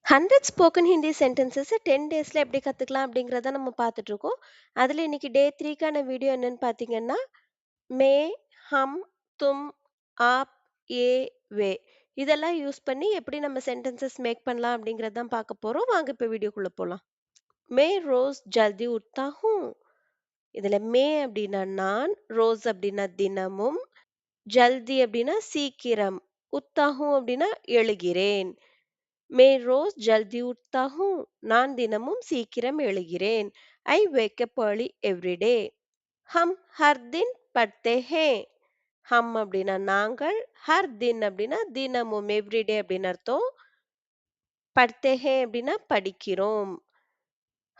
100 spoken Hindi sentences 10 டேஸ்ல எப்படி கத்துக்கலாம் அப்படிங்கிறத நம்ம பார்த்துட்டு இருக்கோம். அதுல இன்னைக்கு டே 3க்கான வீடியோ என்னன்னு பார்த்தீங்கன்னா, மே, ஹம், தும், ஆப், ஏ, வே இதெல்லாம் யூஸ் பண்ணி எப்படி நம்ம சென்டென்சஸ் மேக் பண்ணலாம் அப்படிங்கிறத தான் பார்க்க போறோம். வாங்க இப்ப வீடியோக்குள்ள போலாம். மே ரோஸ் ஜல்தி உட்தா ஹூம். இதுல மே அப்படின்னா நான், ரோஸ் அப்படின்னா தினமும், ஜல்தி அப்படின்னா சீக்கிரம், உட்தா ஹூம் அப்படின்னா எழுகிறேன். मैं रोज जल्दी उठता हूँ. நான் தினமும் சீக்கிரம் எழுகிறேன். I wake up early every day. हम हर दिन पढ़ते हैं. हम அப்படின்னா நாங்கள், ஹர் தின் அப்படின்னா தினமும், எவ்ரிடே அப்படின்னு அர்த்தம். பढ़ते हैं அப்படின்னா படிக்கிறோம்.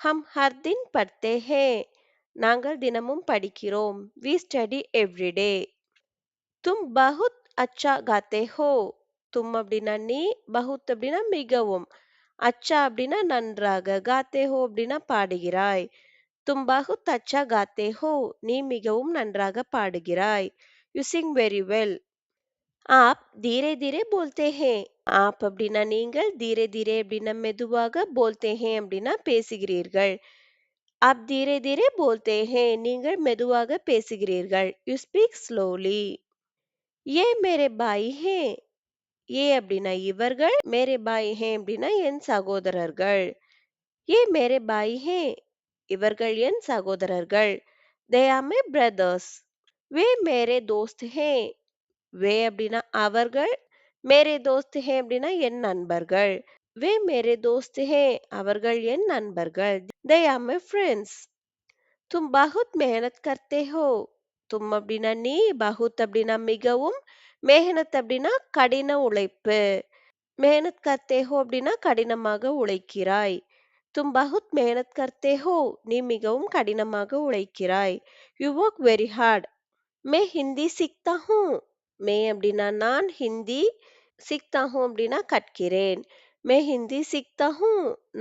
हम हर दिन पढ़ते हैं. நாங்கள் தினமும் படிக்கிறோம். We study every day. तुम बहुत अच्छा गाते हो. तुम அப்படின்னா நீ, பகுத் அப்படின்னா மிகவும், அச்சா அப்படின்னா நன்றாக, காத்தே ஹோ அப்படின்னா பாடுகிறாய். தும் பகுத் அச்சா காத்தே ஹோ. நீ மிகவும் நன்றாக பாடுகிறாய். You sing very well. ஆப் தீரே தீரே போல்தே ஹே. ஆப் அப்படின்னா நீங்கள், தீரே தீரே அப்படின்னா மெதுவாக, போல்தே ஹே அப்படின்னா பேசுகிறீர்கள். ஆப் தீரே தீரே போல்தே ஹே. நீங்கள் மெதுவாக பேசுகிறீர்கள். You speak slowly. ஏ மேரே பாய் ஹே. ஏ அப்படின்னா இவர்கள், மேரே பாய் ஹே அப்படின்னா என் சகோதரர்கள். ஏ மேரே பாய் ஹே. இவர்கள் என் சகோதரர்கள். They are my brothers. வே மேரே தோஸ்த் ஹே. வே அப்படின்னா அவர்கள், மேரே தோஸ்த் ஹே அப்படின்னா என் நண்பர்கள். வே மேரே தோஸ்த் ஹே. அவர்கள் என் நண்பர்கள். தே ஆர் மை ஃப்ரெண்ட்ஸ். தும் பகுத் மெஹனத் கர்த்தே ஹோ. தும் அப்படின்னா நீ, பகுத் அப்படின்னா மிகவும், மெஹனத் அப்படின்னா கடின உழைப்பு. மெஹனத் கர்த்தே ஹோ அப்படின்னா கடினமாக உழைக்கிறாய். தும் பகுத் மெஹனத் கர்த்தே ஹோ. நீ மிகவும் கடினமாக உழைக்கிறாய். You work very hard. மே ஹிந்தி சீக்தா ஹூ. மே அப்படின்னா நான், ஹிந்தி, சீக்தா ஹூ அப்படின்னா கற்கிறேன். மே ஹிந்தி சீக்தா ஹூ.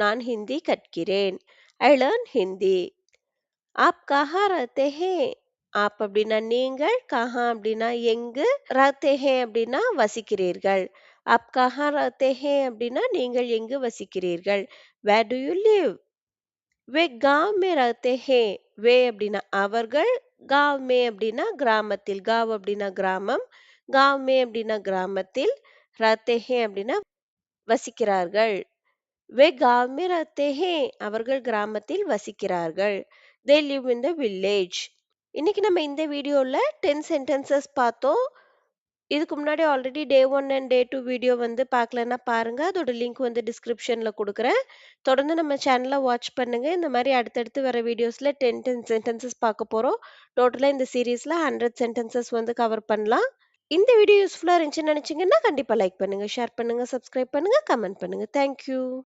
நான் ஹிந்தி கற்கிறேன். I learn Hindi. ஆப் கஹா ரஹதே ஹே. ஆப் அப்படின்னா நீங்கள், கஹா அப்படின்னா எங்கு, ரஹதே ஹே அப்படின்னா வசிக்கிறீர்கள். ஆப் கஹா ரஹதே ஹே அப்படின்னா நீங்கள் எங்கு வசிக்கிறீர்கள். வேர் டு யூ லிவ். வே காவ் மே ரஹதே ஹே. வே அப்படின்னா அவர்கள், காவ் மே அப்படின்னா கிராமத்தில், காவ் அப்படின்னா கிராமம், காவ் மே அப்படின்னா கிராமத்தில், ரஹதே ஹே அப்படின்னா வசிக்கிறார்கள். वे गांव में रहते हैं. அவர்கள் கிராமத்தில் வசிக்கிறார்கள். They live in the village. இன்னைக்கு நம்ம இந்த வீடியோல 10 சென்டென்சஸ் பார்த்தோம். இதுக்கு முன்னாடி already day 1 and day 2 video வந்து பார்க்கலன்னா பாருங்க. அதோட லிங்க் வந்து டிஸ்கிரிப்ஷன்ல குடுக்குறேன். தொடர்ந்து நம்ம சேனலை வாட்ச் பண்ணுங்க. இந்த மாதிரி அடுத்தடுத்து வர வீடியோஸ்ல 10 சென்டென்சஸ் பார்க்க போறோம். டோட்டலா இந்த சீரீஸ்ல 100 சென்டென்சஸ் வந்து கவர் பண்ணலாம். இந்த வீடியோ யூஸ்ஃபுல்லா இருந்துச்சுன்னு நினைச்சீங்கன்னா கண்டிப்பா லைக் பண்ணுங்க, ஷேர் பண்ணுங்க, சப்ஸ்கிரைப் பண்ணுங்க, கமெண்ட் பண்ணுங்க. தேங்க்யூ.